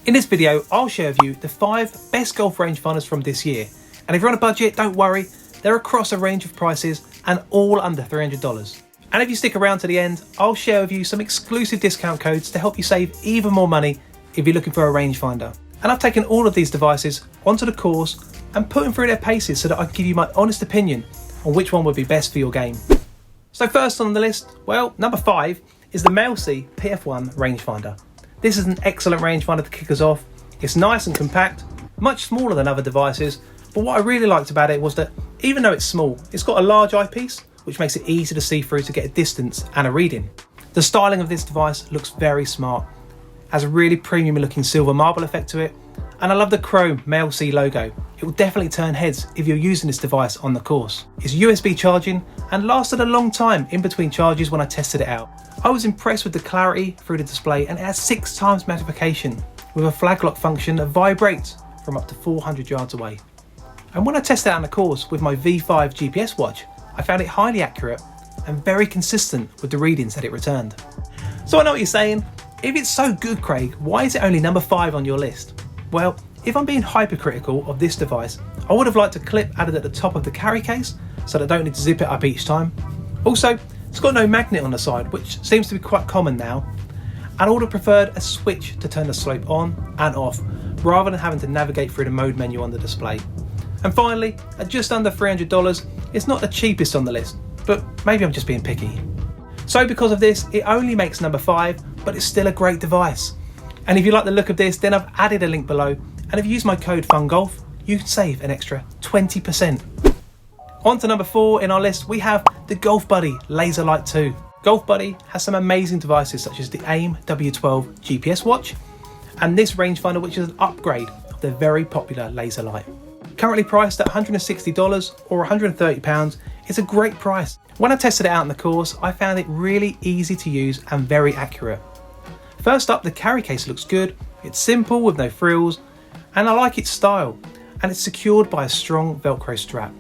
In this video, I'll share with you the 5 best golf rangefinders from this year. And if you're on a budget, don't worry, they're across a range of prices and all under $300. And if you stick around to the end, I'll share with you some exclusive discount codes to help you save even more money if you're looking for a rangefinder. And I've taken all of these devices onto the course and put them through their paces so that I can give you my honest opinion on which one would be best for your game. So first on the list, well, number 5 is the Male-C PF1 rangefinder. This is an excellent rangefinder to kick us off. It's nice and compact, much smaller than other devices, but what I really liked about it was that even though it's small, it's got a large eyepiece, which makes it easy to see through to get a distance and a reading. The styling of this device looks very smart, has a really premium looking silver marble effect to it, and I love the chrome Male-C logo. It will definitely turn heads if you're using this device on the course. It's USB charging and lasted a long time in between charges when I tested it out. I was impressed with the clarity through the display, and it has 6 times magnification with a flag lock function that vibrates from up to 400 yards away. And when I tested it out on the course with my V5 GPS watch, I found it highly accurate and very consistent with the readings that it returned. So I know what you're saying, if it's so good, Craig, why is it only number 5 on your list? Well, if I'm being hypercritical of this device, I would have liked a clip added at the top of the carry case so that I don't need to zip it up each time. Also, it's got no magnet on the side, which seems to be quite common now. And I would have preferred a switch to turn the slope on and off, rather than having to navigate through the mode menu on the display. And finally, at just under $300, it's not the cheapest on the list, but maybe I'm just being picky. So because of this, it only makes number 5, but it's still a great device. And if you like the look of this, then I've added a link below, and if you use my code FUNGOLF, you can save an extra 20%. On to number 4 in our list, we have the Golf Buddy Laser Light 2. Golf Buddy has some amazing devices such as the AIM W12 GPS watch, and this rangefinder, which is an upgrade of the very popular Laser Light. Currently priced at $160 or £130, it's a great price. When I tested it out in the course, I found it really easy to use and very accurate. First up, the carry case looks good, it's simple with no frills, and I like its style, and it's secured by a strong Velcro strap.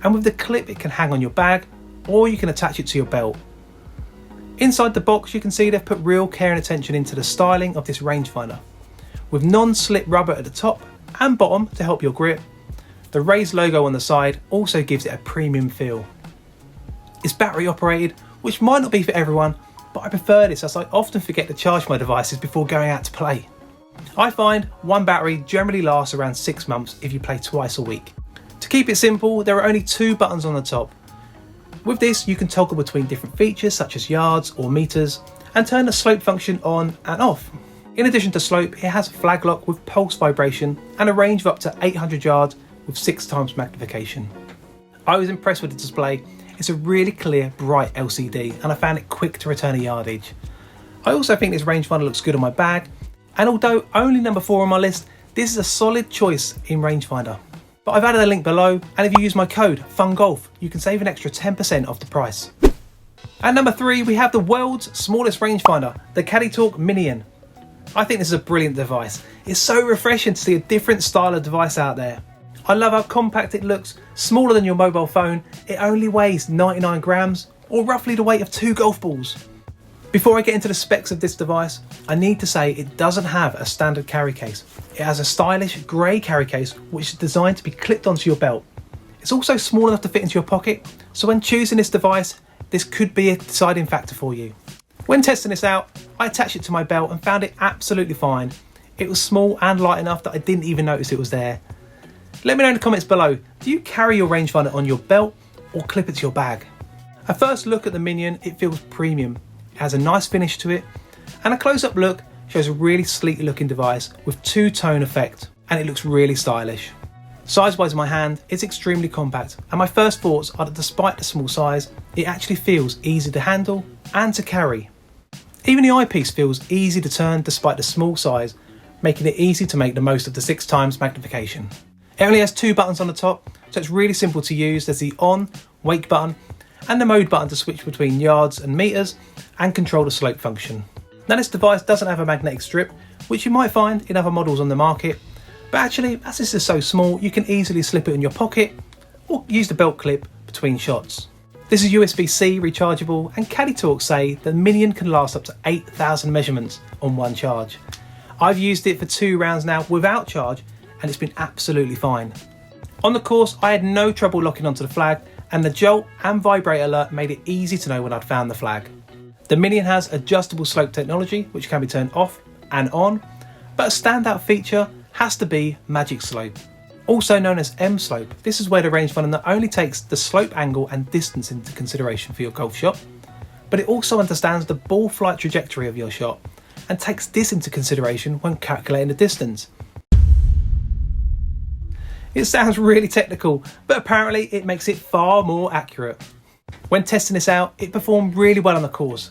And with the clip, it can hang on your bag, or you can attach it to your belt. Inside the box, you can see they've put real care and attention into the styling of this rangefinder, with non-slip rubber at the top and bottom to help your grip. The raised logo on the side also gives it a premium feel. It's battery operated, which might not be for everyone, but I prefer this as I often forget to charge my devices before going out to play. I find one battery generally lasts around 6 months if you play twice a week. To keep it simple, there are only 2 buttons on the top. With this, you can toggle between different features such as yards or meters and turn the slope function on and off. In addition to slope, it has a flag lock with pulse vibration and a range of up to 800 yards with 6 times magnification. I was impressed with the display. It's a really clear, bright LCD, and I found it quick to return a yardage. I also think this rangefinder looks good on my bag, and although only number 4 on my list, this is a solid choice in rangefinder. But I've added a link below, and if you use my code FUNGOLF, you can save an extra 10% off the price. At number 3, we have the world's smallest rangefinder, the CaddyTalk Minion. I think this is a brilliant device. It's so refreshing to see a different style of device out there. I love how compact it looks, smaller than your mobile phone. It only weighs 99 grams, or roughly the weight of 2 golf balls. Before I get into the specs of this device, I need to say it doesn't have a standard carry case. It has a stylish grey carry case which is designed to be clipped onto your belt. It's also small enough to fit into your pocket, so when choosing this device, this could be a deciding factor for you. When testing this out, I attached it to my belt and found it absolutely fine. It was small and light enough that I didn't even notice it was there. Let me know in the comments below, do you carry your rangefinder on your belt or clip it to your bag? A first look at the Minion, it feels premium. It has a nice finish to it, and a close-up look shows a really sleek looking device with 2-tone effect, and it looks really stylish. Size-wise in my hand, it's extremely compact, and my first thoughts are that despite the small size, it actually feels easy to handle and to carry. Even the eyepiece feels easy to turn despite the small size, making it easy to make the most of the 6 times magnification. It only has 2 buttons on the top, so it's really simple to use. There's the on, wake button, and the mode button to switch between yards and meters and control the slope function. Now this device doesn't have a magnetic strip, which you might find in other models on the market, but actually as this is so small, you can easily slip it in your pocket or use the belt clip between shots. This is USB-C rechargeable, and CaddyTalk say the Minion can last up to 8,000 measurements on one charge. I've used it for 2 rounds now without charge and it's been absolutely fine. On the course, I had no trouble locking onto the flag, and the jolt and vibrate alert made it easy to know when I'd found the flag. The Minion has adjustable slope technology, which can be turned off and on, but a standout feature has to be Magic Slope. Also known as M Slope, this is where the rangefinder not only takes the slope angle and distance into consideration for your golf shot, but it also understands the ball flight trajectory of your shot and takes this into consideration when calculating the distance. It sounds really technical, but apparently it makes it far more accurate. When testing this out, it performed really well on the course.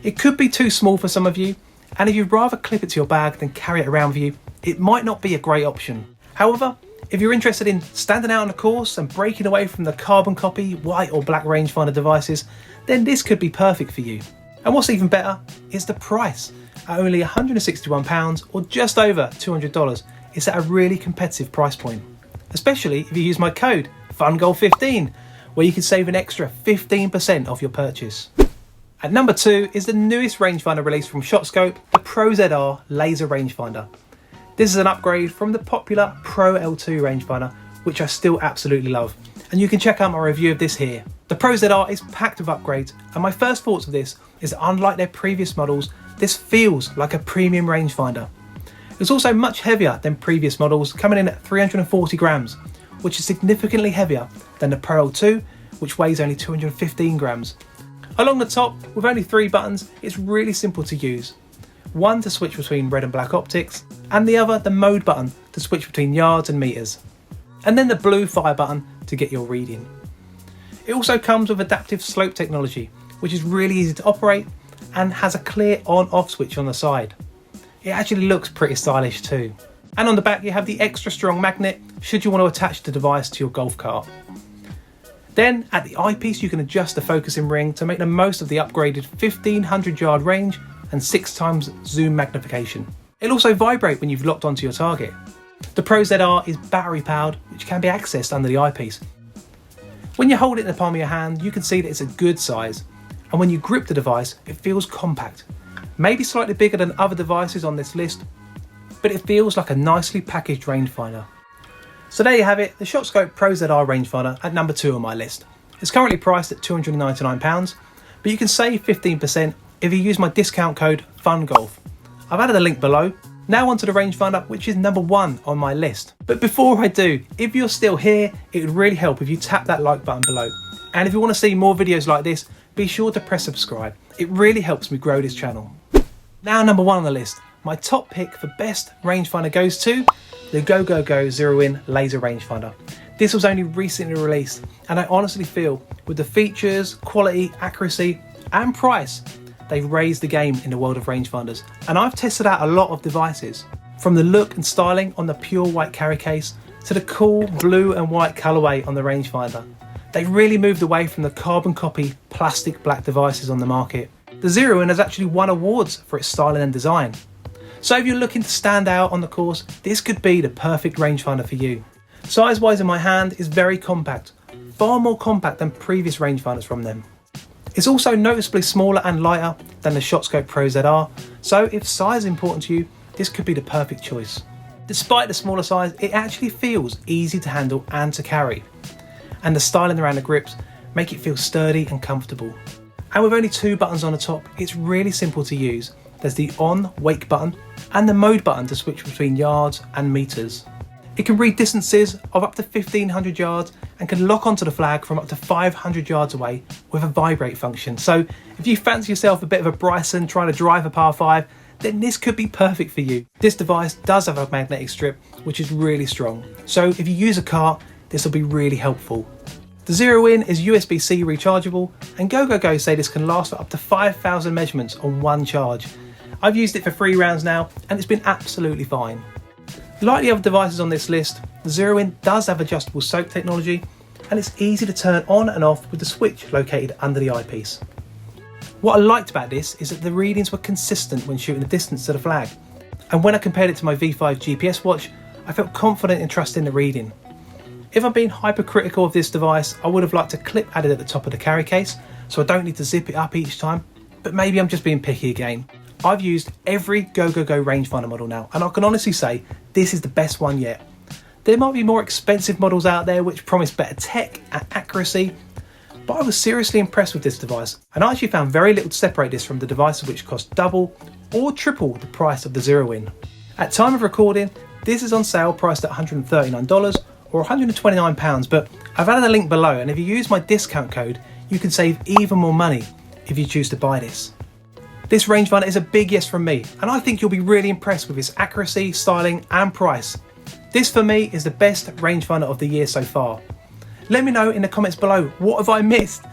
It could be too small for some of you, and if you'd rather clip it to your bag than carry it around with you, it might not be a great option. However, if you're interested in standing out on the course and breaking away from the carbon copy, white or black rangefinder devices, then this could be perfect for you. And what's even better is the price. At only £161 or just over $200, it's at a really competitive price point. Especially if you use my code FUNGOLF15, where you can save an extra 15% off your purchase. At number 2 is the newest rangefinder release from ShotScope, the Pro ZR Laser Rangefinder. This is an upgrade from the popular Pro L2 rangefinder, which I still absolutely love, and you can check out my review of this here. The Pro ZR is packed with upgrades, and my first thoughts of this is that unlike their previous models, this feels like a premium rangefinder. It's also much heavier than previous models, coming in at 340 grams, which is significantly heavier than the Pro L2, which weighs only 215 grams. Along the top, with only 3 buttons, it's really simple to use. One to switch between red and black optics, and the other the mode button to switch between yards and meters. And then the blue fire button to get your reading. It also comes with adaptive slope technology, which is really easy to operate and has a clear on-off switch on the side. It actually looks pretty stylish too. And on the back you have the extra strong magnet should you want to attach the device to your golf cart. Then at the eyepiece you can adjust the focusing ring to make the most of the upgraded 1500 yard range and 6 times zoom magnification. It'll also vibrate when you've locked onto your target. The Pro ZR is battery powered, which can be accessed under the eyepiece. When you hold it in the palm of your hand, you can see that it's a good size, and when you grip the device, it feels compact. Maybe slightly bigger than other devices on this list, but it feels like a nicely packaged rangefinder. So there you have it, the ShotScope Pro ZR rangefinder at number 2 on my list. It's currently priced at £299, but you can save 15% if you use my discount code FUNGOLF. I've added a link below. Now onto the rangefinder, which is number 1 on my list. But before I do, if you're still here, it would really help if you tap that like button below. And if you want to see more videos like this, be sure to press subscribe. It really helps me grow this channel. Now number 1 on the list, my top pick for best rangefinder goes to the Go Zero-In Laser Rangefinder. This was only recently released, and I honestly feel with the features, quality, accuracy and price, they've raised the game in the world of rangefinders. And I've tested out a lot of devices, from the look and styling on the pure white carry case to the cool blue and white colourway on the rangefinder. They've really moved away from the carbon copy plastic black devices on the market. The Zero-In has actually won awards for its styling and design. So if you're looking to stand out on the course, this could be the perfect rangefinder for you. Size wise in my hand is very compact, far more compact than previous rangefinders from them. It's also noticeably smaller and lighter than the ShotScope Pro ZR, so if size is important to you, this could be the perfect choice. Despite the smaller size, it actually feels easy to handle and to carry, and the styling around the grips make it feel sturdy and comfortable. And with only 2 buttons on the top, it's really simple to use. There's the on wake button and the mode button to switch between yards and meters. It can read distances of up to 1500 yards and can lock onto the flag from up to 500 yards away with a vibrate function. So if you fancy yourself a bit of a Bryson trying to drive a par 5, then this could be perfect for you. This device does have a magnetic strip, which is really strong. So if you use a cart, this will be really helpful. The Zero-In is USB-C rechargeable, and Go say this can last for up to 5,000 measurements on one charge. I've used it for 3 rounds now, and it's been absolutely fine. Like the other devices on this list, the Zero-In does have adjustable soak technology, and it's easy to turn on and off with the switch located under the eyepiece. What I liked about this is that the readings were consistent when shooting the distance to the flag, and when I compared it to my V5 GPS watch, I felt confident in trusting the reading. If I'm being hypercritical of this device, I would have liked a clip added at the top of the carry case, so I don't need to zip it up each time, but maybe I'm just being picky again. I've used every Go rangefinder model now, and I can honestly say this is the best one yet. There might be more expensive models out there which promise better tech and accuracy, but I was seriously impressed with this device, and I actually found very little to separate this from the devices which cost double or triple the price of the Zero-In. At time of recording, this is on sale priced at $139 or £129, but I've added a link below, and if you use my discount code, you can save even more money if you choose to buy this. This rangefinder is a big yes from me, and I think you'll be really impressed with its accuracy, styling and price. This for me is the best rangefinder of the year so far. Let me know in the comments below, what have I missed?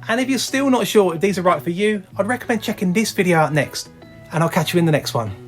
And if you're still not sure if these are right for you, I'd recommend checking this video out next, and I'll catch you in the next one.